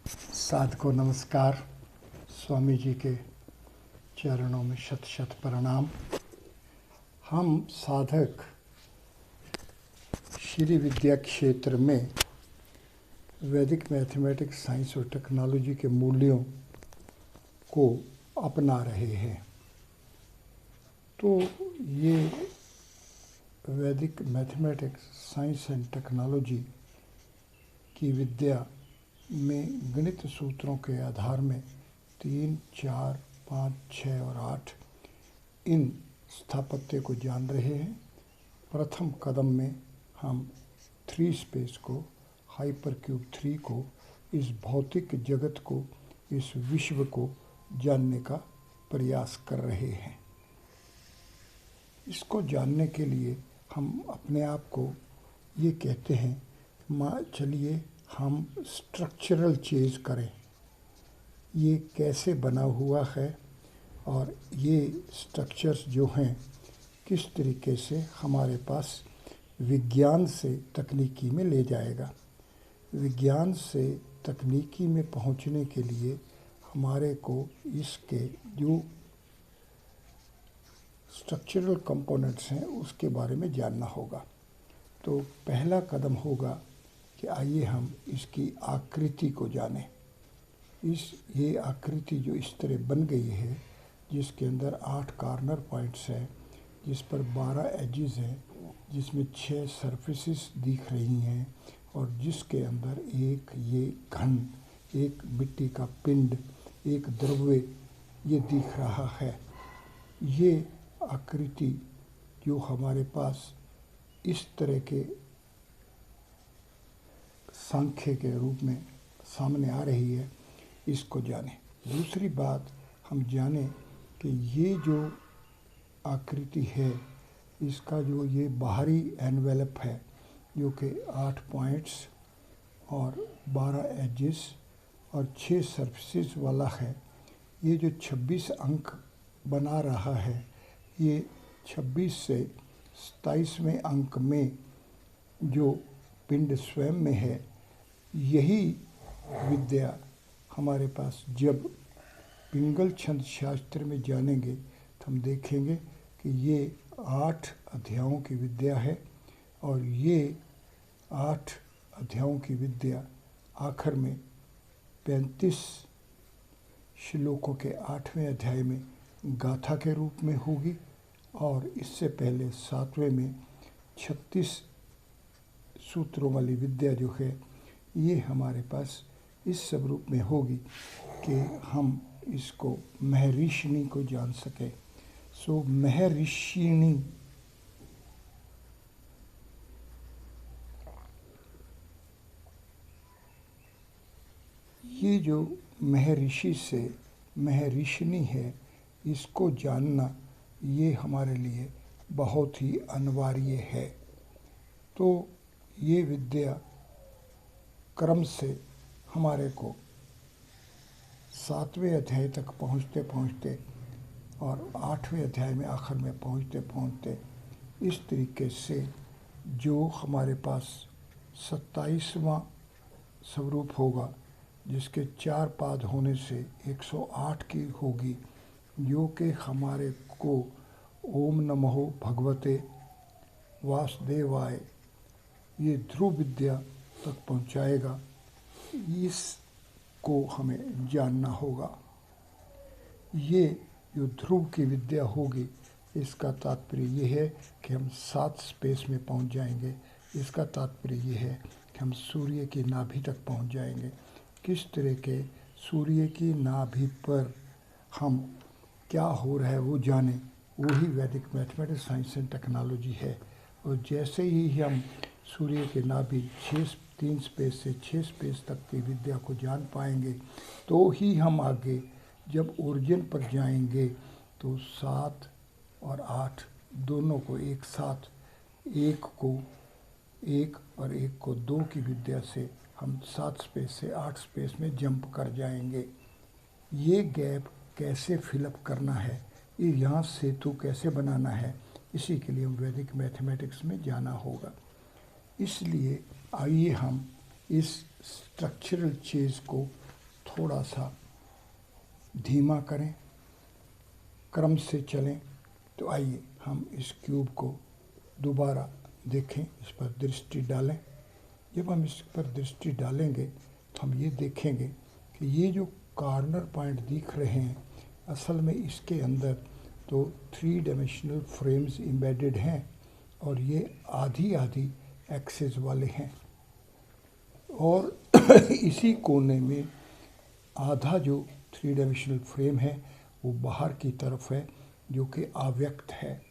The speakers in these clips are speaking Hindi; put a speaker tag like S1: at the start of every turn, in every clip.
S1: साधको नमस्कार। स्वामी जी के चरणों में शत शत प्रणाम। हम साधक श्री विद्या क्षेत्र में वैदिक मैथमेटिक्स, साइंस और टेक्नोलॉजी के मूल्यों को अपना रहे हैं। तो ये वैदिक मैथमेटिक्स, साइंस एंड टेक्नोलॉजी की विद्या में गणित सूत्रों के आधार में 3, 4, 5, 6 और 8 इन स्थापत्य को जान रहे हैं। प्रथम कदम में हम 3 स्पेस को, हाइपर क्यूब 3 को, इस भौतिक जगत को, इस विश्व को जानने का प्रयास कर रहे हैं। इसको जानने के लिए हम अपने आप को ये कहते हैं, चलिए हम स्ट्रक्चरल चेंज करें। ये कैसे बना हुआ है और ये स्ट्रक्चर्स जो हैं किस तरीके से हमारे पास विज्ञान से तकनीकी में ले जाएगा। विज्ञान से तकनीकी में पहुंचने के लिए हमारे को इसके जो स्ट्रक्चरल कंपोनेंट्स हैं उसके बारे में जानना होगा। तो पहला कदम होगा कि आइए हम इसकी आकृति को जानें। ये आकृति जो इस तरह बन गई है, जिसके अंदर 8 कॉर्नर पॉइंट्स हैं, जिस पर 12 एजेस हैं, जिसमें 6 सरफेसेस दिख रही हैं और जिसके अंदर एक ये घन, एक मिट्टी का पिंड, एक द्रव्य ये दिख रहा है। ये आकृति जो हमारे पास इस तरह के सांख्य के रूप में सामने आ रही है, इसको जानें। दूसरी बात हम जानें कि ये जो आकृति है, इसका जो ये बाहरी एनवेलप है जो कि 8 पॉइंट्स और 12 एजेस और 6 सरफेसेस वाला है, ये जो 26 अंक बना रहा है, ये 26 से 27वें अंक में जो पिंड स्वयं में है, यही विद्या हमारे पास जब पिंगल छंद शास्त्र में जानेंगे तो हम देखेंगे कि ये 8 अध्यायों की विद्या है और ये 8 अध्यायों की विद्या आखिर में 35 श्लोकों के 8वें अध्याय में गाथा के रूप में होगी और इससे पहले 7वें में 36 सूत्रों वाली विद्या जो है ये हमारे पास इस स्वरूप में होगी कि हम इसको महर्षिणी को जान सकें। सो महर्षिणी ये जो महर्षि से महर्षिणी है, इसको जानना ये हमारे लिए बहुत ही अनिवार्य है। तो ये विद्या क्रम से हमारे को 7वें अध्याय तक पहुँचते पहुँचते और 8वें अध्याय में आखिर में पहुँचते पहुँचते इस तरीके से जो हमारे पास 27वां स्वरूप होगा, जिसके 4 पाद होने से 108 की होगी, जो कि हमारे को ओम नमो भगवते वासुदेवाय ये ध्रुव विद्या तक पहुंचाएगा। इसको हमें जानना होगा। ये जो ध्रुव की विद्या होगी, इसका तात्पर्य ये है कि हम 7 स्पेस में पहुंच जाएंगे। इसका तात्पर्य ये है कि हम सूर्य की नाभि तक पहुंच जाएंगे। किस तरह के सूर्य की नाभि पर हम क्या हो रहा है वो जाने, वही वैदिक मैथमेटिक्स, साइंस एंड टेक्नोलॉजी है। और जैसे ही हम सूर्य के नाभि 3 स्पेस से 6 स्पेस तक की विद्या को जान पाएंगे, तो ही हम आगे जब ओरिजिन पर जाएंगे तो 7 और 8 दोनों को एक साथ, एक को 1 और 1 को 2 की विद्या से हम 7 स्पेस से 8 स्पेस में जंप कर जाएंगे। ये गैप कैसे फिलअप करना है, ये यहाँ सेतु कैसे बनाना है, इसी के लिए हम वैदिक मैथमेटिक्स में जाना होगा। इसलिए आइए हम इस स्ट्रक्चरल चेंज को थोड़ा सा धीमा करें, क्रम से चलें। तो आइए हम इस क्यूब को दोबारा देखें, इस पर दृष्टि डालें। जब हम इस पर दृष्टि डालेंगे तो हम ये देखेंगे कि ये जो कॉर्नर पॉइंट दिख रहे हैं, असल में इसके अंदर तो 3 डायमेंशनल फ्रेम्स एम्बेडेड हैं और ये आधी आधी एक्सेस वाले हैं। और इसी कोने में आधा जो 3 डायमेंशनल फ्रेम है वो बाहर की तरफ है, जो कि अव्यक्त है।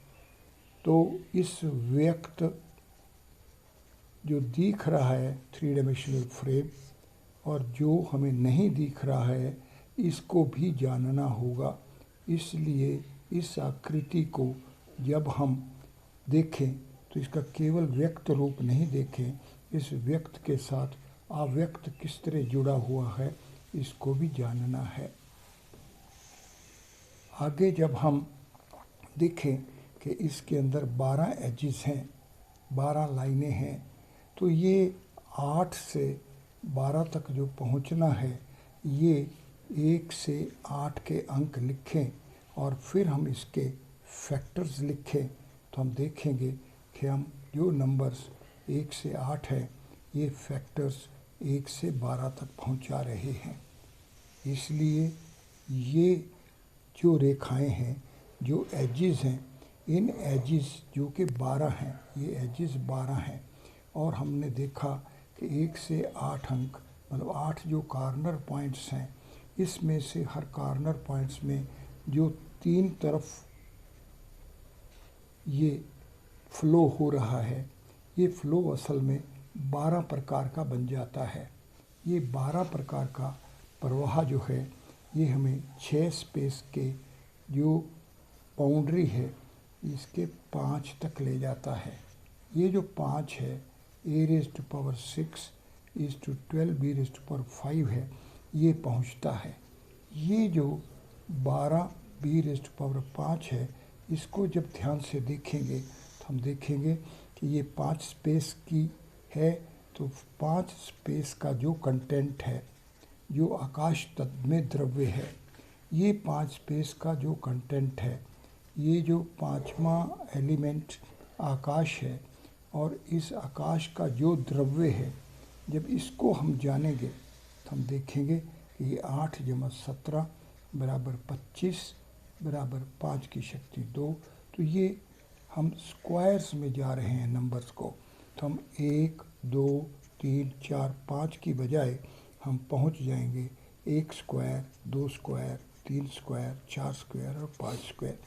S1: तो इस व्यक्त जो दिख रहा है 3 डायमेंशनल फ्रेम और जो हमें नहीं दिख रहा है, इसको भी जानना होगा। इसलिए इस आकृति को जब हम देखें तो इसका केवल व्यक्त रूप नहीं देखें, इस व्यक्त के साथ अव्यक्त किस तरह जुड़ा हुआ है इसको भी जानना है। आगे जब हम देखें कि इसके अंदर 12 एजेस हैं, 12 लाइनें हैं, तो ये 8 से 12 तक जो पहुंचना है, ये 1 से 8 के अंक लिखें और फिर हम इसके फैक्टर्स लिखें तो हम देखेंगे कि हम जो नंबर्स 1 से 8 हैं, ये फैक्टर्स 1 से 12 तक पहुंचा रहे हैं। इसलिए ये जो रेखाएं हैं, जो एजेस हैं, इन एजेस जो कि 12 हैं, ये एजेस 12 हैं और हमने देखा कि 1 से 8 अंक मतलब 8 जो कॉर्नर पॉइंट्स हैं, इसमें से हर कॉर्नर पॉइंट्स में जो 3 तरफ ये फ्लो हो रहा है, ये फ्लो असल में 12 प्रकार का बन जाता है। ये 12 प्रकार का प्रवाह जो है, ये हमें 6 स्पेस के जो बाउंड्री है इसके 5 तक ले जाता है। ये जो 5 है a⁻6 12 b⁻5 है, ये पहुंचता है। ये जो 12 b⁵ है, इसको जब ध्यान से देखेंगे तो हम देखेंगे कि ये 5 स्पेस की है। तो 5 स्पेस का जो कंटेंट है, जो आकाश तत्व में द्रव्य है, ये 5 स्पेस का जो कंटेंट है, ये जो 5वां एलिमेंट आकाश है और इस आकाश का जो द्रव्य है, जब इसको हम जानेंगे तो हम देखेंगे कि ये 8 + 17 = 25 = 5 की शक्ति 2। तो ये हम स्क्वायर्स में जा रहे हैं नंबर्स को, तो हम 1 2 3 4 5 की बजाय हम पहुंच जाएंगे 1 स्क्वायर 2 स्क्वायर 3 स्क्वायर 4 स्क्वायर और 5 स्क्वायर।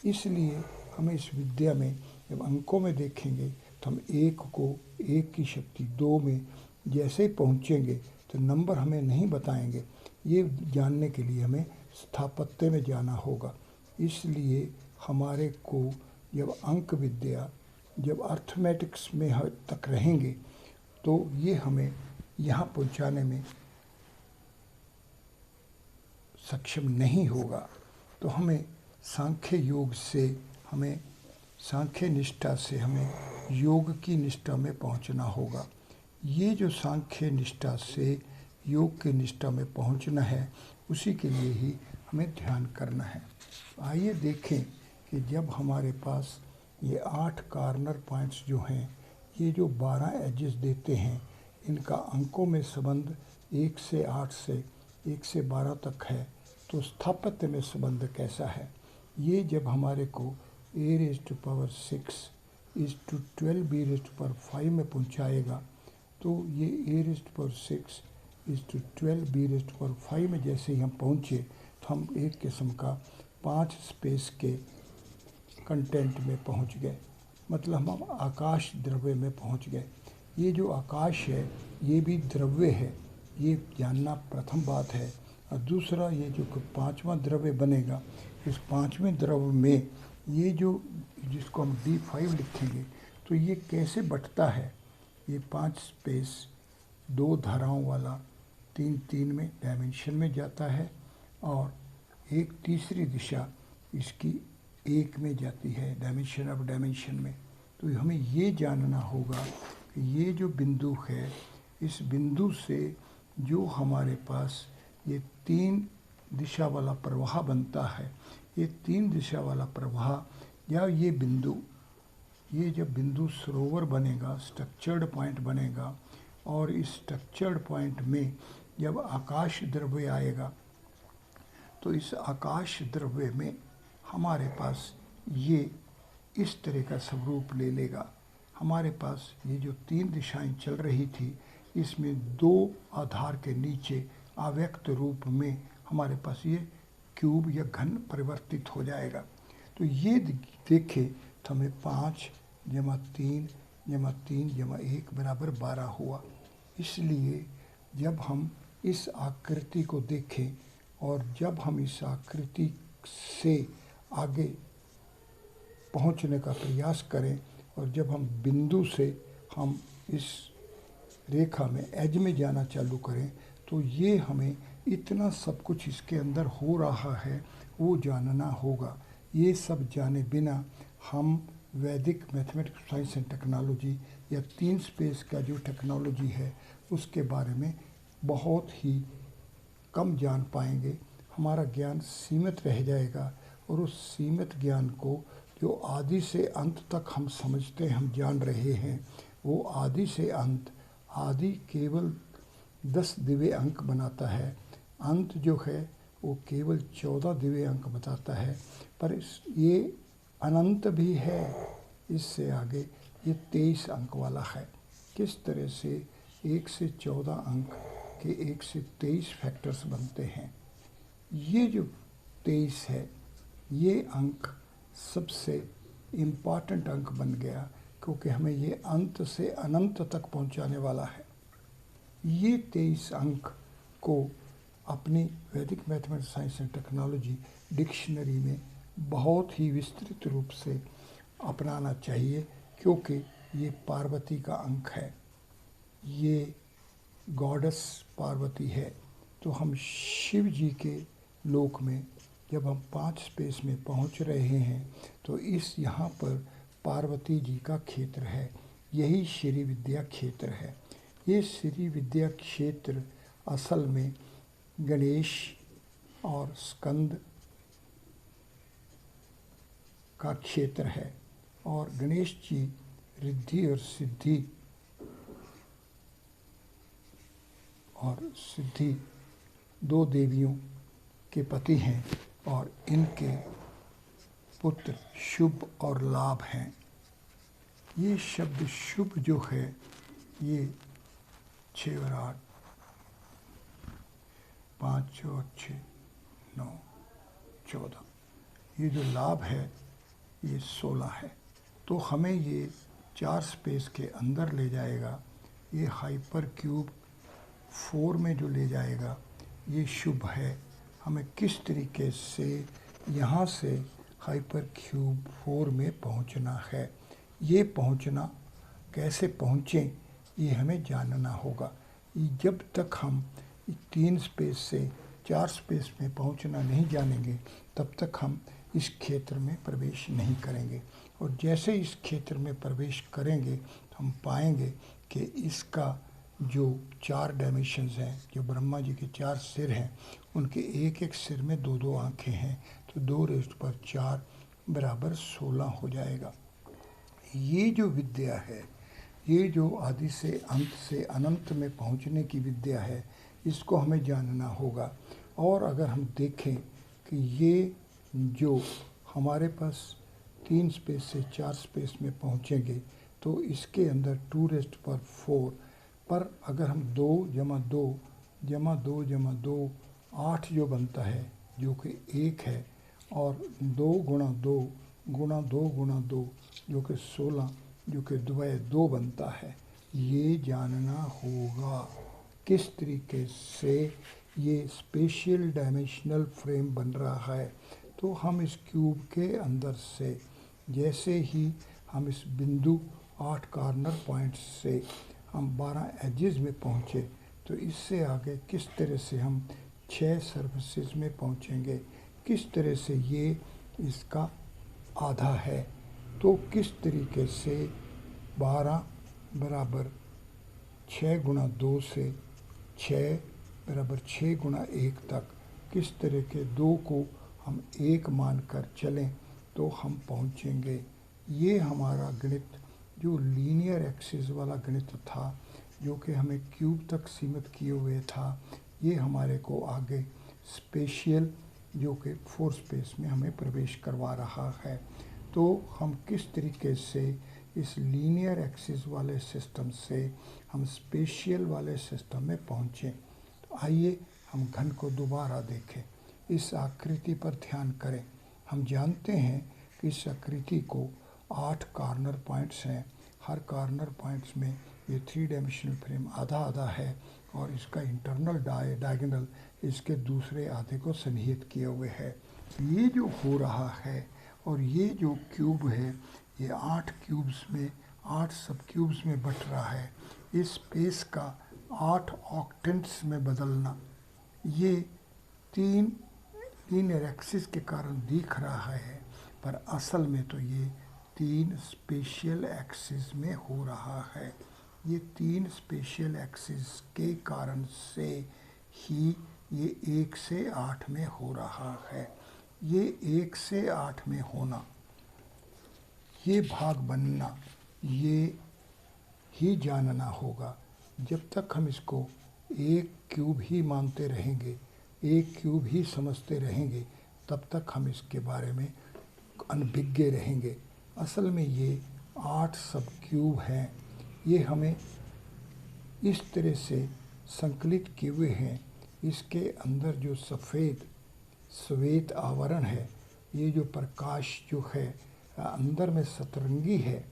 S1: इसलिए हमें इस विद्या में जब अंकों में देखेंगे तो हम 1 को 1 की शक्ति 2 में जैसे ही पहुँचेंगे तो नंबर हमें नहीं बताएंगे। ये जानने के लिए हमें स्थापत्य में जाना होगा। इसलिए हमारे को जब अंक विद्या, जब अर्थमेटिक्स में तक रहेंगे तो ये हमें यहाँ पहुँचाने में सक्षम नहीं होगा। तो हमें सांख्य योग से, हमें सांख्य निष्ठा से हमें योग की निष्ठा में पहुंचना होगा। ये जो सांख्य निष्ठा से योग की निष्ठा में पहुंचना है, उसी के लिए ही हमें ध्यान करना है। आइए देखें कि जब हमारे पास ये 8 कॉर्नर पॉइंट्स जो हैं, ये जो 12 एजेस देते हैं, इनका अंकों में संबंध 1 से 8 से 1 से 12 तक है। तो स्थापत्य में संबंध कैसा है? ये जब हमारे को a⁻6 12 b⁵5 में पहुंचाएगा, तो ये a⁻6 12 b⁵5 में जैसे ही हम पहुँचे तो हम एक किस्म का 5 स्पेस के कंटेंट में पहुंच गए, मतलब हम आकाश द्रव्य में पहुंच गए। ये जो आकाश है ये भी द्रव्य है, ये जानना प्रथम बात है। और दूसरा, ये जो 5वां द्रव्य बनेगा, इस 5वें द्रव्य में ये जो, जिसको हम D5 लिखेंगे, तो ये कैसे बंटता है? ये 5 स्पेस 2 धाराओं वाला 3 में डायमेंशन में जाता है और एक तीसरी दिशा इसकी 1 में जाती है, डायमेंशन ऑफ डायमेंशन में। तो हमें ये जानना होगा कि ये जो बिंदु है, इस बिंदु से जो हमारे पास ये 3 दिशा वाला प्रवाह बनता है। ये 3 दिशा वाला प्रवाह या ये बिंदु, ये जब बिंदु सरोवर बनेगा, स्ट्रक्चर्ड पॉइंट बनेगा, और इस स्ट्रक्चर्ड पॉइंट में जब आकाश द्रव्य आएगा तो इस आकाश द्रव्य में हमारे पास ये इस तरह का स्वरूप ले लेगा। हमारे पास ये जो 3 दिशाएं चल रही थी, इसमें 2 आधार के नीचे अव्यक्त रूप में हमारे पास ये क्यूब या घन परिवर्तित हो जाएगा। तो ये देखें तो हमें 5 जमा 3 जमा 3 जमा 1 बराबर 12 हुआ। इसलिए जब हम इस आकृति को देखें और जब हम इस आकृति से आगे पहुंचने का प्रयास करें और जब हम बिंदु से हम इस रेखा में एज में जाना चालू करें, तो ये हमें इतना सब कुछ इसके अंदर हो रहा है वो जानना होगा। ये सब जाने बिना हम वैदिक मैथमेटिक्स, साइंस एंड टेक्नोलॉजी या 3 स्पेस का जो टेक्नोलॉजी है उसके बारे में बहुत ही कम जान पाएंगे। हमारा ज्ञान सीमित रह जाएगा और उस सीमित ज्ञान को जो आदि से अंत तक हम समझते हैं, हम जान रहे हैं, वो आदि से अंत, आदि केवल 10 दिव्य अंक बनाता है, अंत जो है वो केवल 14 दिव्य अंक बताता है। पर ये अनंत भी है, इससे आगे ये 23 अंक वाला है। किस तरह से 1 से 14 अंक के 1 से 23 फैक्टर्स बनते हैं। ये जो 23 है, ये अंक सबसे इम्पॉर्टेंट अंक बन गया क्योंकि हमें ये अंत से अनंत तक पहुंचाने वाला है। ये 23 अंक को अपनी वैदिक mathematics, science and technology dictionary में बहुत ही विस्तृत रूप से अपनाना चाहिए, क्योंकि ये पार्वती का अंक है, ये गॉडेस पार्वती है। तो हम शिव जी के लोक में जब हम 5 स्पेस में पहुंच रहे हैं तो इस यहाँ पर पार्वती जी का क्षेत्र है, यही श्री विद्या क्षेत्र है। ये श्री विद्या क्षेत्र असल में गणेश और स्कंद का क्षेत्र है, और गणेश जी रिद्धि और सिद्धि दो देवियों के पति हैं और इनके पुत्र शुभ और लाभ हैं। ये शब्द शुभ जो है ये 6 और 8, 5 और 6, 9, 14, ये जो लाभ है ये 16 है। तो हमें ये 4 स्पेस के अंदर ले जाएगा, ये हाइपर क्यूब 4 में जो ले जाएगा ये शुभ है। हमें किस तरीके से यहाँ से हाइपर क्यूब 4 में पहुँचना है, ये पहुँचना कैसे पहुँचें ये हमें जानना होगा। जब तक हम 3 स्पेस से 4 स्पेस में पहुँचना नहीं जानेंगे तब तक हम इस क्षेत्र में प्रवेश नहीं करेंगे, और जैसे इस क्षेत्र में प्रवेश करेंगे तो हम पाएंगे कि इसका जो 4 डायमेंशंस हैं, जो ब्रह्मा जी के 4 सिर हैं, उनके एक एक सिर में 2-2 आँखें हैं, तो 2⁴ बराबर 16 हो जाएगा। ये जो विद्या है, ये जो आदि से अंत से अनंत में पहुंचने की विद्या है, इसको हमें जानना होगा। और अगर हम देखें कि ये जो हमारे पास 3 स्पेस से 4 स्पेस में पहुंचेंगे तो इसके अंदर 2⁴ पर अगर हम 2 जमा 2 जमा 2 जमा 2 8 जो बनता है जो कि 1 है, और 2 गुणा 2 गुणा 2 गुणा 2 जो कि 16 जो कि 2 बनता है, ये जानना होगा किस तरीके से ये स्पेशियल डायमेंशनल फ्रेम बन रहा है। तो हम इस क्यूब के अंदर से जैसे ही हम इस बिंदु 8 कॉर्नर पॉइंट्स से हम 12 एजेस में पहुँचे, तो इससे आगे किस तरह से हम 6 सर्फेसेस में पहुँचेंगे, किस तरह से ये इसका आधा है, तो किस तरीके से 12 बराबर 6 गुणा 2 से 6 बराबर 6 गुणा 1 तक किस तरह के 2 को हम 1 मानकर चलें तो हम पहुँचेंगे। ये हमारा गणित जो लीनियर एक्सिस वाला गणित था, जो कि हमें क्यूब तक सीमित किए हुए था, ये हमारे को आगे स्पेशियल जो कि 4 स्पेस में हमें प्रवेश करवा रहा है। तो हम किस तरीके से इस लीनियर एक्सिस वाले सिस्टम से हम स्पेशियल वाले सिस्टम में पहुँचें। तो आइए हम घन को दोबारा देखें। इस आकृति पर ध्यान करें। हम जानते हैं कि इस आकृति को 8 कॉर्नर पॉइंट्स हैं। हर कॉर्नर पॉइंट्स में ये 3 डायमेंशनल फ्रेम आधा आधा है और इसका इंटरनल डायगोनल इसके दूसरे आधे को सन्निहित किए हुए है। ये जो हो रहा है और ये जो क्यूब है, ये 8 क्यूब्स में 8 सब क्यूब्स में बट रहा है। इस स्पेस का 8 ऑक्टेंट्स में बदलना, ये 3 लीनियर एक्सिस के कारण दिख रहा है, पर असल में तो ये 3 स्पेशियल एक्सिस में हो रहा है। ये 3 स्पेशियल एक्सिस के कारण से ही ये 1 से 8 में हो रहा है। ये 1 से 8 में होना, ये भाग बनना, ये ही जानना होगा। जब तक हम इसको एक क्यूब ही मानते रहेंगे, एक क्यूब ही समझते रहेंगे, तब तक हम इसके बारे में अनभिज्ञ रहेंगे। असल में ये 8 सब क्यूब हैं। ये हमें इस तरह से संकलित किए हुए हैं। इसके अंदर जो श्वेत आवरण है, ये जो प्रकाश जो है अंदर में सतरंगी है,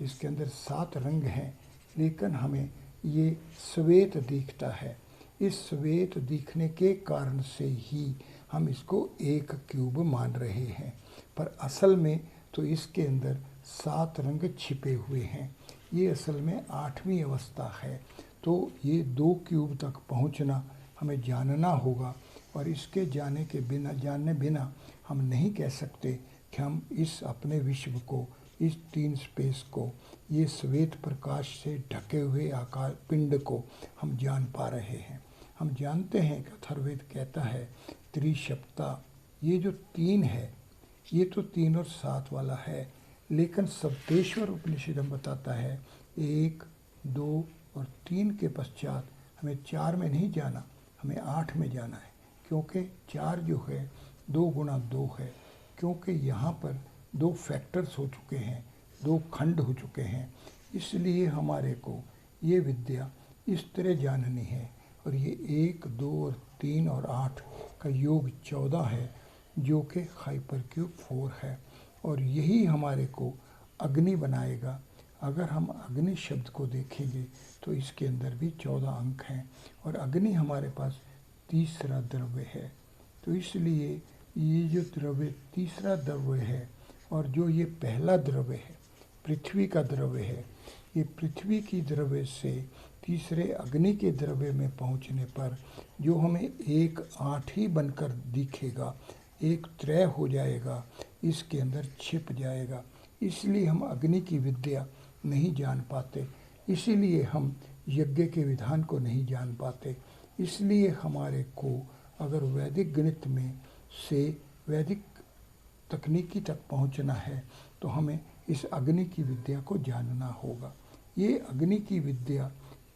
S1: इसके अंदर 7 रंग हैं, लेकिन हमें ये श्वेत दिखता है। इस श्वेत दिखने के कारण से ही हम इसको एक क्यूब मान रहे हैं, पर असल में तो इसके अंदर 7 रंग छिपे हुए हैं। ये असल में 8वीं अवस्था है। तो ये 2 क्यूब तक पहुंचना हमें जानना होगा, और इसके जाने बिना हम नहीं कह सकते कि हम इस अपने विश्व को, इस 3 स्पेस को, ये श्वेत प्रकाश से ढके हुए आकार पिंड को हम जान पा रहे हैं। हम जानते हैं कि अथर्ववेद कहता है त्रिशप्ता, ये जो 3 है, ये तो 3 और 7 वाला है, लेकिन सप्तेश्वर उपनिषद हम बताता है 1, 2 और 3 के पश्चात हमें 4 में नहीं जाना, हमें 8 में जाना है। क्योंकि 4 जो है 2 गुणा 2 है, क्योंकि यहाँ पर 2 फैक्टर्स हो चुके हैं, 2 खंड हो चुके हैं। इसलिए हमारे को ये विद्या इस तरह जाननी है। और ये 1, 2 और 3 और 8 का योग 14 है, जो कि हाइपरक्यूब 4 है, और यही हमारे को अग्नि बनाएगा। अगर हम अग्नि शब्द को देखेंगे तो इसके अंदर भी 14 अंक हैं, और अग्नि हमारे पास तीसरा द्रव्य है। तो इसलिए ये जो द्रव्य तीसरा द्रव्य है, और जो ये पहला द्रव्य है पृथ्वी का द्रव्य है, ये पृथ्वी की द्रव्य से तीसरे अग्नि के द्रव्य में पहुंचने पर जो हमें एक 8 ही बनकर दिखेगा, एक त्रय हो जाएगा, इसके अंदर छिप जाएगा। इसलिए हम अग्नि की विद्या नहीं जान पाते, इसीलिए हम यज्ञ के विधान को नहीं जान पाते। इसलिए हमारे को अगर वैदिक गणित में से वैदिक तकनीकी तक पहुंचना है तो हमें इस अग्नि की विद्या को जानना होगा। ये अग्नि की विद्या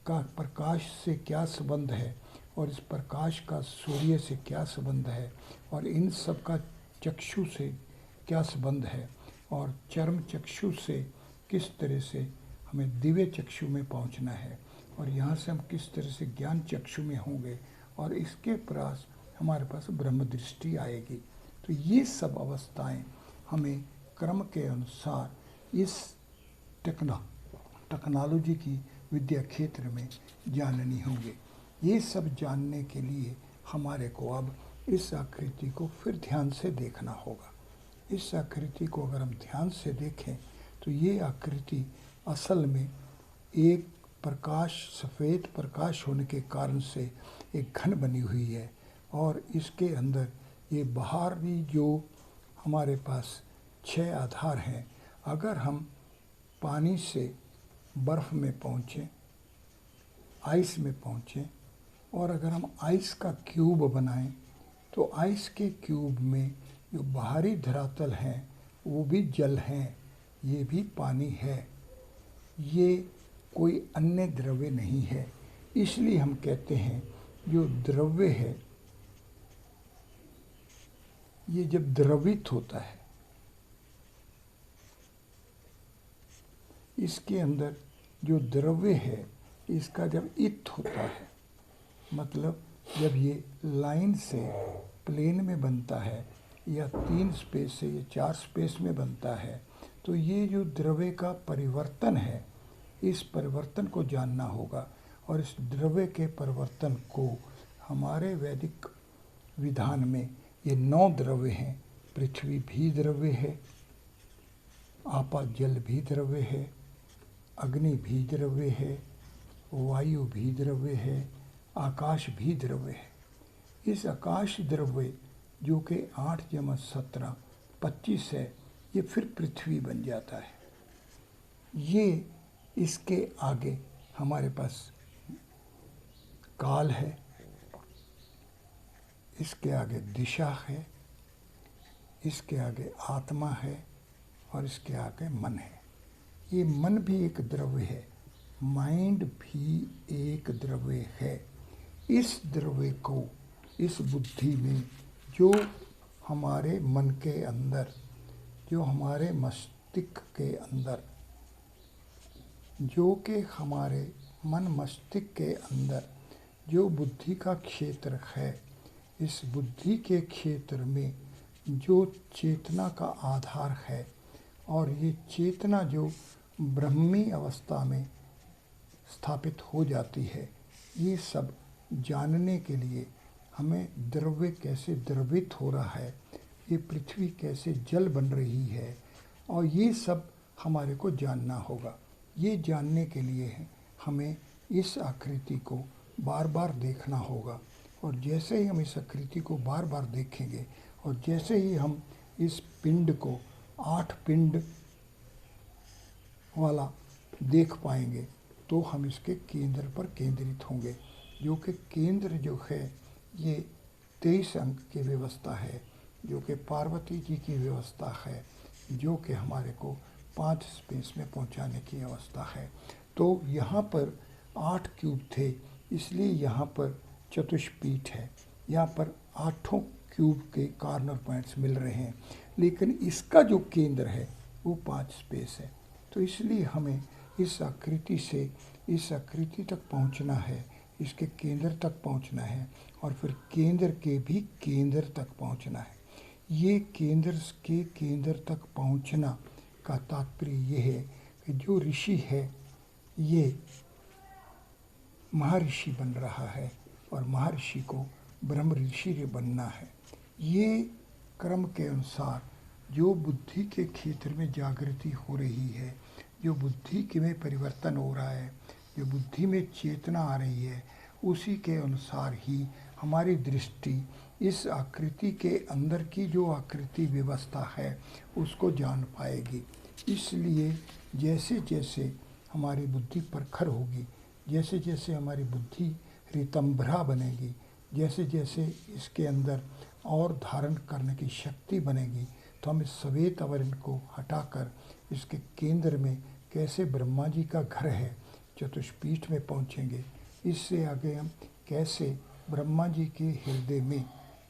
S1: का प्रकाश से क्या संबंध है, और इस प्रकाश का सूर्य से क्या संबंध है, और इन सब का चक्षु से क्या संबंध है, और चर्म चक्षु से किस तरह से हमें दिव्य चक्षु में पहुंचना है, और यहाँ से हम किस तरह से ज्ञान चक्षु में होंगे, और इसके पास हमारे पास ब्रह्म दृष्टि आएगी। तो ये सब अवस्थाएं हमें क्रम के अनुसार इस टेक्नोलॉजी की विद्या क्षेत्र में जाननी होंगे। ये सब जानने के लिए हमारे को अब इस आकृति को फिर ध्यान से देखना होगा। इस आकृति को अगर हम ध्यान से देखें तो ये आकृति असल में एक प्रकाश, सफ़ेद प्रकाश होने के कारण से एक घन बनी हुई है, और इसके अंदर ये बाहरी जो हमारे पास 6 आधार हैं, अगर हम पानी से बर्फ़ में पहुँचें, आइस में पहुँचें, और अगर हम आइस का क्यूब बनाएं तो आइस के क्यूब में जो बाहरी धरातल हैं वो भी जल हैं, ये भी पानी है, ये कोई अन्य द्रव्य नहीं है। इसलिए हम कहते हैं जो द्रव्य है ये जब द्रवित होता है, इसके अंदर जो द्रव्य है इसका जब इत होता है, मतलब जब ये लाइन से प्लेन में बनता है या 3 स्पेस से या 4 स्पेस में बनता है, तो ये जो द्रव्य का परिवर्तन है, इस परिवर्तन को जानना होगा। और इस द्रव्य के परिवर्तन को हमारे वैदिक विधान में ये 9 द्रव्य हैं। पृथ्वी भी द्रव्य है, आपा जल भी द्रव्य है, अग्नि भी द्रव्य है, वायु भी द्रव्य है, आकाश भी द्रव्य है। इस आकाश द्रव्य जो कि 8 × 17 25 है, ये फिर पृथ्वी बन जाता है। ये इसके आगे हमारे पास काल है, इसके आगे दिशा है, इसके आगे आत्मा है और इसके आगे मन है। ये मन भी एक द्रव्य है, माइंड भी एक द्रव्य है। इस द्रव्य को, इस बुद्धि में जो हमारे मन के अंदर, जो हमारे मस्तिष्क के अंदर, जो कि हमारे मन मस्तिष्क के अंदर जो बुद्धि का क्षेत्र है, इस बुद्धि के क्षेत्र में जो चेतना का आधार है और ये चेतना जो ब्रह्मी अवस्था में स्थापित हो जाती है, ये सब जानने के लिए हमें द्रव्य कैसे द्रवित हो रहा है, ये पृथ्वी कैसे जल बन रही है, और ये सब हमारे को जानना होगा। ये जानने के लिए हमें इस आकृति को बार बार देखना होगा। और जैसे ही हम इस आकृति को बार बार देखेंगे और जैसे ही हम इस पिंड को 8 पिंड वाला देख पाएंगे तो हम इसके केंद्र पर केंद्रित होंगे, जो कि केंद्र जो है ये 23 अंक की व्यवस्था है, जो कि पार्वती जी की व्यवस्था है, जो कि हमारे को 5 स्पेस में पहुंचाने की अवस्था है। तो यहाँ पर 8 क्यूब थे, इसलिए यहाँ पर चतुष्पीठ है, यहाँ पर 8 क्यूब के कॉर्नर पॉइंट्स मिल रहे हैं, लेकिन इसका जो केंद्र है वो 5 स्पेस है। तो इसलिए हमें इस आकृति से इस आकृति तक पहुंचना है, इसके केंद्र तक पहुंचना है और फिर केंद्र के भी केंद्र तक पहुंचना है। ये केंद्र के केंद्र तक पहुंचना का तात्पर्य ये है कि जो ऋषि है ये महर्षि बन रहा है और महर्षि को ब्रह्म ऋषि बनना है। ये क्रम के अनुसार जो बुद्धि के क्षेत्र में जागृति हो रही है, जो बुद्धि के में परिवर्तन हो रहा है, जो बुद्धि में चेतना आ रही है, उसी के अनुसार ही हमारी दृष्टि इस आकृति के अंदर की जो आकृति व्यवस्था है उसको जान पाएगी। इसलिए जैसे जैसे हमारी बुद्धि प्रखर होगी, जैसे जैसे हमारी बुद्धि रितंभरा बनेगी, जैसे जैसे इसके अंदर और धारण करने की शक्ति बनेगी, तो हम इस श्वेत आवरण को हटाकर इसके केंद्र में कैसे ब्रह्मा जी का घर है चतुष्पीठ में पहुँचेंगे। इससे आगे हम कैसे ब्रह्मा जी के हृदय में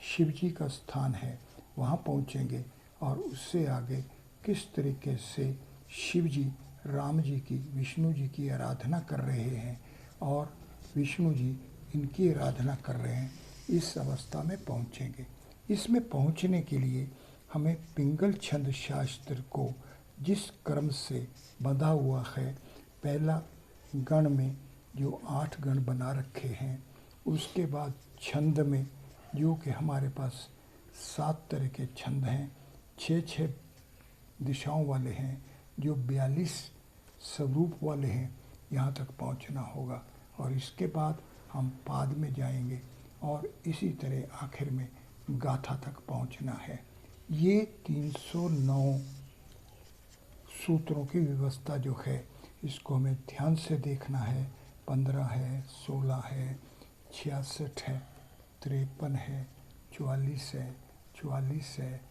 S1: शिव जी का स्थान है वहाँ पहुँचेंगे, और उससे आगे किस तरीके से शिव जी राम जी की, विष्णु जी की आराधना कर रहे हैं और विष्णु जी इनकी आराधना कर रहे हैं, इस अवस्था में पहुँचेंगे। इसमें पहुँचने के लिए हमें पिंगल छंद शास्त्र को जिस क्रम से बंधा हुआ है, पहला गण में जो 8 गण बना रखे हैं, उसके बाद छंद में जो कि हमारे पास 7 तरह के छंद हैं, 6 दिशाओं वाले हैं, जो 42 स्वरूप वाले हैं, यहाँ तक पहुँचना होगा। और इसके बाद हम पाद में जाएंगे और इसी तरह आखिर में गाथा तक पहुँचना है। ये 309 सूत्रों की व्यवस्था जो है इसको हमें ध्यान से देखना है। 15 है, 16 है, 66 है, 53 है, 44 है, 44 है,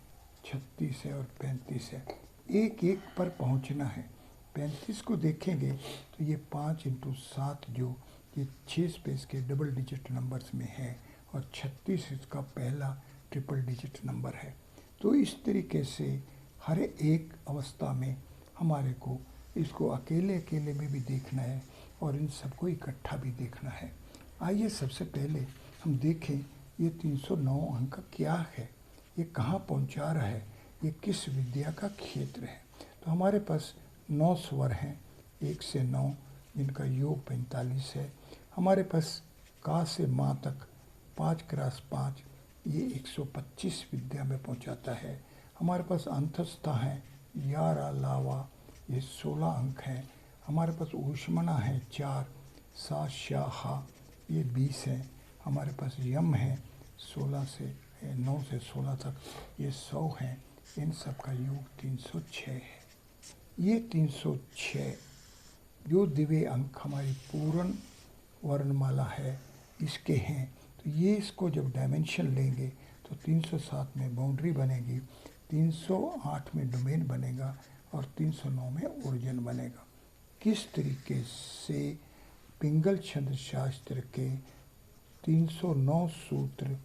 S1: 36 है और 35 है। एक एक पर पहुंचना है। 35 को देखेंगे तो ये 5 × 7 जो ये 6 स्पेस के डबल डिजिट नंबर्स में है और 36 इसका पहला ट्रिपल डिजिट नंबर है। तो इस तरीके से हर एक अवस्था में हमारे को इसको अकेले अकेले में भी देखना है और इन सबको इकट्ठा भी देखना है। आइए सबसे पहले हम देखें ये 309 अंक क्या है, ये कहाँ पहुँचा रहा है, ये किस विद्या का क्षेत्र है। तो हमारे पास 9 स्वर हैं, 1 से 9, जिनका योग 45 है। हमारे पास का से माँ तक 5 × 5 ये 125 विद्या में पहुँचाता है। हमारे पास अंतस्था है या रा लावा, ये 16 अंक हैं। हमारे पास ऊष्मना है 4, सा शा हा, ये 20 है। हमारे पास यम है 9 से 16 तक, ये 100 हैं। इन सब का योग 306 है। ये 306 जो दिव्य अंक हमारी पूर्ण वर्णमाला है इसके हैं। तो ये इसको जब डायमेंशन लेंगे तो 307 में बाउंड्री बनेगी, 308 में डोमेन बनेगा और 309 में ओरिजिन बनेगा। किस तरीके से पिंगल छंद शास्त्र के 309 सूत्र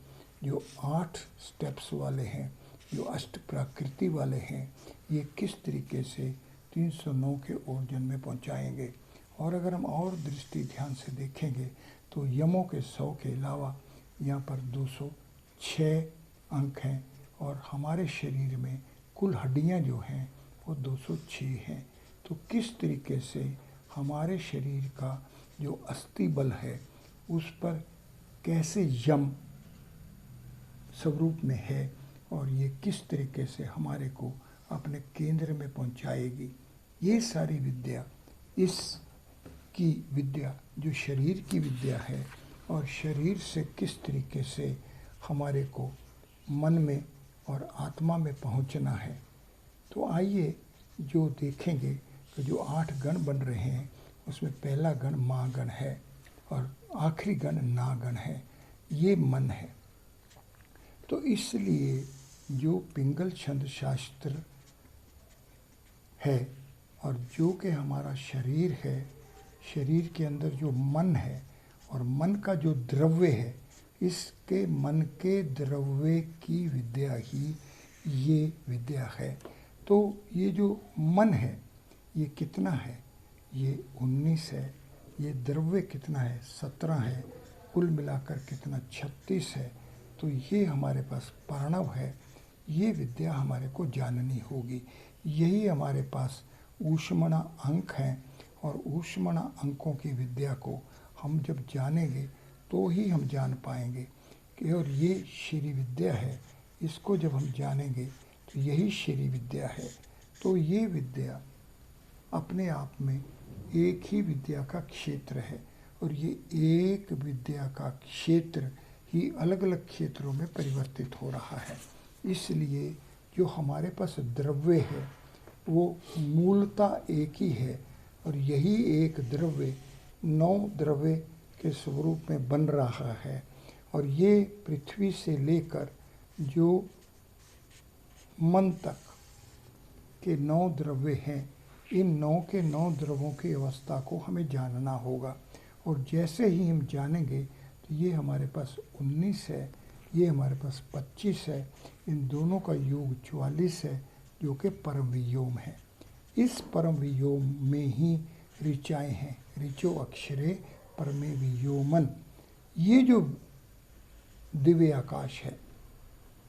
S1: जो 8 स्टेप्स वाले हैं, जो अष्ट प्राकृति वाले हैं, ये किस तरीके से 309 के ओरिजिन में पहुंचाएंगे। और अगर हम और दृष्टि ध्यान से देखेंगे तो यमों के 100 के अलावा यहाँ पर 206 अंक हैं और हमारे शरीर में कुल हड्डियाँ जो हैं वो 206 हैं। तो किस तरीके से हमारे शरीर का जो अस्थि बल है उस पर कैसे यम स्वरूप में है और ये किस तरीके से हमारे को अपने केंद्र में पहुंचाएगी। ये सारी विद्या, इसकी विद्या जो शरीर की विद्या है और शरीर से किस तरीके से हमारे को मन में और आत्मा में पहुंचना है। तो आइए जो देखेंगे कि जो 8 गण बन रहे हैं उसमें पहला गण महागण है और आखिरी गण नागण है, ये मन है। तो इसलिए जो पिंगल छंद शास्त्र है और जो कि हमारा शरीर है, शरीर के अंदर जो मन है और मन का जो द्रव्य है, इसके मन के द्रव्य की विद्या ही ये विद्या है। तो ये जो मन है ये कितना है, ये 19 है। ये द्रव्य कितना है, 17 है। कुल मिलाकर कितना, 36 है। तो ये हमारे पास प्रणव है। ये विद्या हमारे को जाननी होगी। यही हमारे पास ऊष्मणा अंक हैं और ऊष्मणा अंकों की विद्या को हम जब जानेंगे तो ही हम जान पाएंगे कि और ये श्री विद्या है। इसको जब हम जानेंगे तो यही श्री विद्या है। तो ये विद्या अपने आप में एक ही विद्या का क्षेत्र है और ये एक विद्या का क्षेत्र ही अलग अलग क्षेत्रों में परिवर्तित हो रहा है। इसलिए जो हमारे पास द्रव्य है वो मूलतः एक ही है और यही एक द्रव्य 9 द्रव्य के स्वरूप में बन रहा है। और ये पृथ्वी से लेकर जो मन तक के 9 द्रव्य हैं, इन 9 के 9 द्रव्यों की अवस्था को हमें जानना होगा। और जैसे ही हम जानेंगे तो ये हमारे पास 19 है, ये हमारे पास 25 है। इन दोनों का योग 44 है जो कि परम वियोम है। इस परम वियोम में ही ऋचाएँ हैं। ऋचो अक्षरे परमे वियोमन। ये जो दिव्य आकाश है,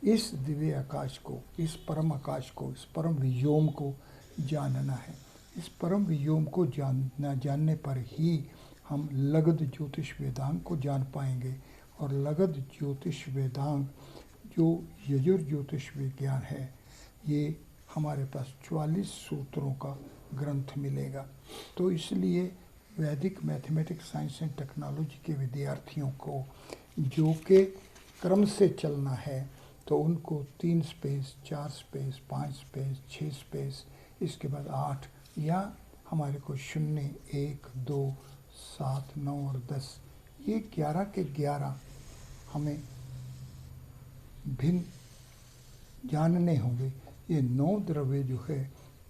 S1: इस दिव्य आकाश को, इस परम आकाश को, इस परम वियोम को जानना है। इस परम वियोम को जानने पर ही हम लगध ज्योतिष वेदांग को जान पाएंगे। और लगध ज्योतिष वेदांग जो यजुर ज्योतिष विज्ञान है, ये हमारे पास 44 सूत्रों का ग्रंथ मिलेगा। तो इसलिए वैदिक मैथमेटिक्स साइंस एंड टेक्नोलॉजी के विद्यार्थियों को जो के क्रम से चलना है तो उनको 3 स्पेस, 4 स्पेस, 5 स्पेस, 6 स्पेस, इसके बाद 8 या हमारे को 0, 1, 2, 7, 9 और 10 ये 11 के 11 हमें भिन्न जानने होंगे। ये 9 द्रव्य जो है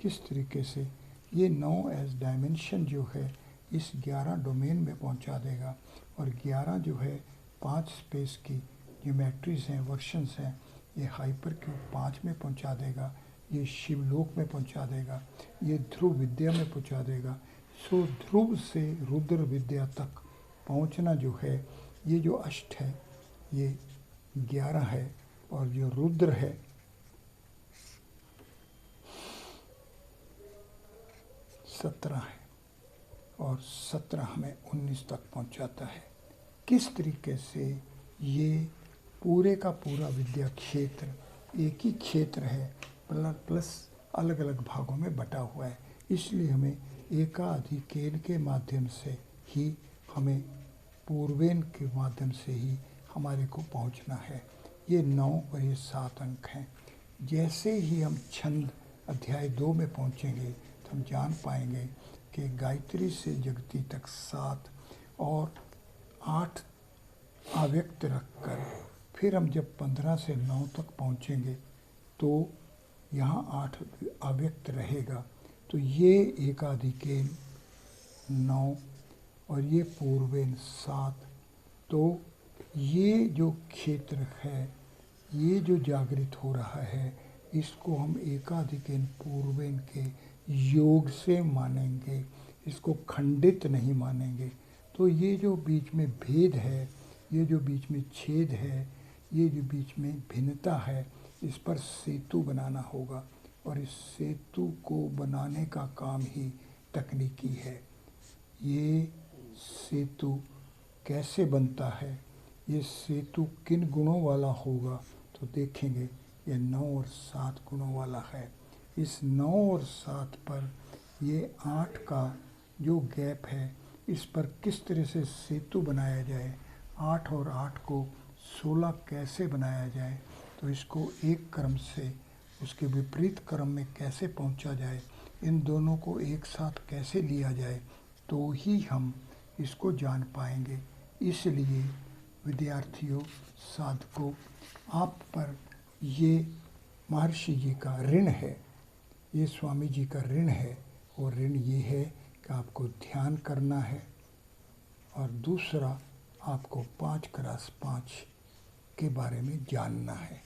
S1: किस तरीके से ये 9 एज डायमेंशन जो है इस 11 डोमेन में पहुंचा देगा, और 11 जो है 5 स्पेस की ज्योमेट्रीज हैं, वर्शंस हैं, ये हाइपर क्यूब 5 में पहुंचा देगा, ये शिवलोक में पहुंचा देगा, ये ध्रुव विद्या में पहुंचा देगा। सो ध्रुव से रुद्र विद्या तक पहुंचना जो है, ये जो अष्ट है ये 11 है, और जो रुद्र है 17 है, और 17 हमें 19 तक पहुंचाता है। किस तरीके से ये पूरे का पूरा विद्या क्षेत्र एक ही क्षेत्र है, प्लस अलग अलग भागों में बटा हुआ है, इसलिए हमें एकाधिकेन के माध्यम से ही हमें पूर्वेन के माध्यम से ही हमारे को पहुंचना है। ये 9 और ये 7 अंक हैं। जैसे ही हम छंद अध्याय 2 में पहुंचेंगे तो हम जान पाएंगे कि गायत्री से जगती तक 7 और 8 अव्यक्त रखकर फिर हम जब 15 से 9 तक पहुंचेंगे तो यहाँ 8 अव्यक्त रहेगा। तो ये एकाधिकेन 9 और ये पूर्वेन 7। तो ये जो क्षेत्र है, ये जो जागृत हो रहा है, इसको हम एकाधिकेन पूर्वेन के योग से मानेंगे, इसको खंडित नहीं मानेंगे। तो ये जो बीच में भेद है, ये जो बीच में छेद है, ये जो बीच में भिन्नता है, इस पर सेतु बनाना होगा, और इस सेतु को बनाने का काम ही तकनीकी है। ये सेतु कैसे बनता है, ये सेतु किन गुणों वाला होगा, तो देखेंगे ये 9 और 7 गुणों वाला है। इस 9 और 7 पर ये 8 का जो गैप है, इस पर किस तरह से सेतु बनाया जाए, 8 और 8 को 16 कैसे बनाया जाए, तो इसको एक क्रम से उसके विपरीत क्रम में कैसे पहुंचा जाए, इन दोनों को एक साथ कैसे लिया जाए, तो ही हम इसको जान पाएंगे। इसलिए विद्यार्थियों, साधकों, आप पर ये महर्षि जी का ऋण है, ये स्वामी जी का ऋण है, और ऋण ये है कि आपको ध्यान करना है, और दूसरा आपको 5x5 के बारे में जानना है,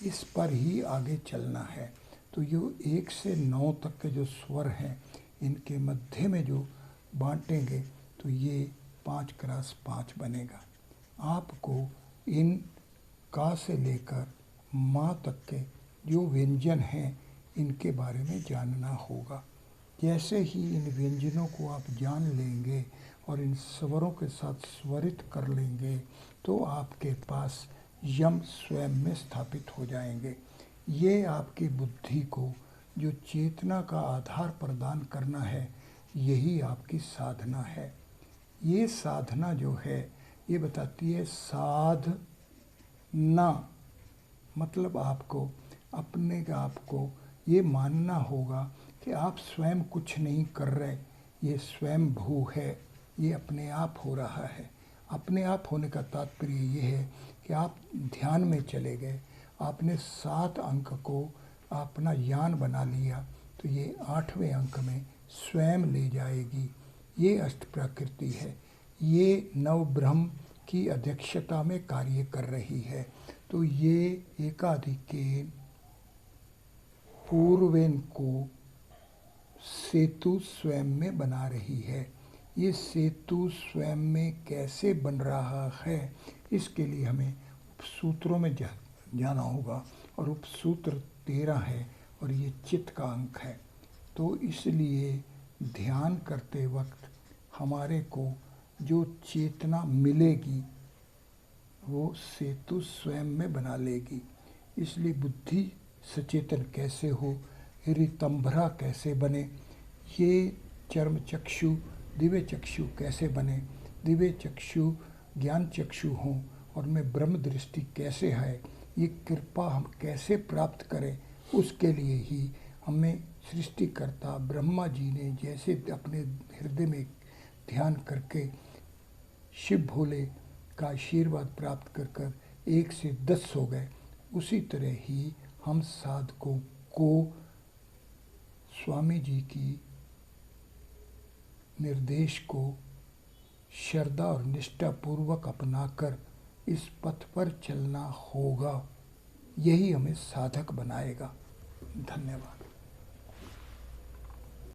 S1: इस पर ही आगे चलना है। तो ये 1 से 9 तक के जो स्वर हैं, इनके मध्य में जो बांटेंगे तो ये 5x5 बनेगा। आपको इन का से लेकर माँ तक के जो व्यंजन हैं, इनके बारे में जानना होगा। जैसे ही इन व्यंजनों को आप जान लेंगे और इन स्वरों के साथ स्वरित कर लेंगे, तो आपके पास यम स्वयं में स्थापित हो जाएंगे। ये आपकी बुद्धि को जो चेतना का आधार प्रदान करना है, यही आपकी साधना है। ये साधना जो है, ये बताती है साधना, मतलब आपको अपने आप को ये मानना होगा कि आप स्वयं कुछ नहीं कर रहे, ये स्वयं भू है, ये अपने आप हो रहा है। अपने आप होने का तात्पर्य ये है कि आप ध्यान में चले गए, आपने 7 अंक को अपना यान बना लिया, तो ये 8वें अंक में स्वयं ले जाएगी। ये अष्ट प्रकृति है, ये नव ब्रह्म की अध्यक्षता में कार्य कर रही है। तो ये एकाधिकेन पूर्वेन को सेतु स्वयं में बना रही है। ये सेतु स्वयं में कैसे बन रहा है, इसके लिए हमें उपसूत्रों में जाना होगा, और उपसूत्र 13 है, और ये चित्त का अंक है। तो इसलिए ध्यान करते वक्त हमारे को जो चेतना मिलेगी, वो सेतु स्वयं में बना लेगी। इसलिए बुद्धि सचेतन कैसे हो, ऋतंभरा कैसे बने, ये चर्म चक्षु दिव्य चक्षु कैसे बने, दिव्य चक्षु ज्ञान चक्षु हों, और में ब्रह्म दृष्टि कैसे है, ये कृपा हम कैसे प्राप्त करें, उसके लिए ही हमें सृष्टिकर्ता ब्रह्मा जी ने जैसे अपने हृदय में ध्यान करके शिव भोले का आशीर्वाद प्राप्त कर कर 1 से 10 हो गए, उसी तरह ही हम साधकों को स्वामी जी की निर्देश को श्रद्धा और निष्ठा पूर्वक अपनाकर इस पथ पर चलना होगा। यही हमें साधक बनाएगा। धन्यवाद।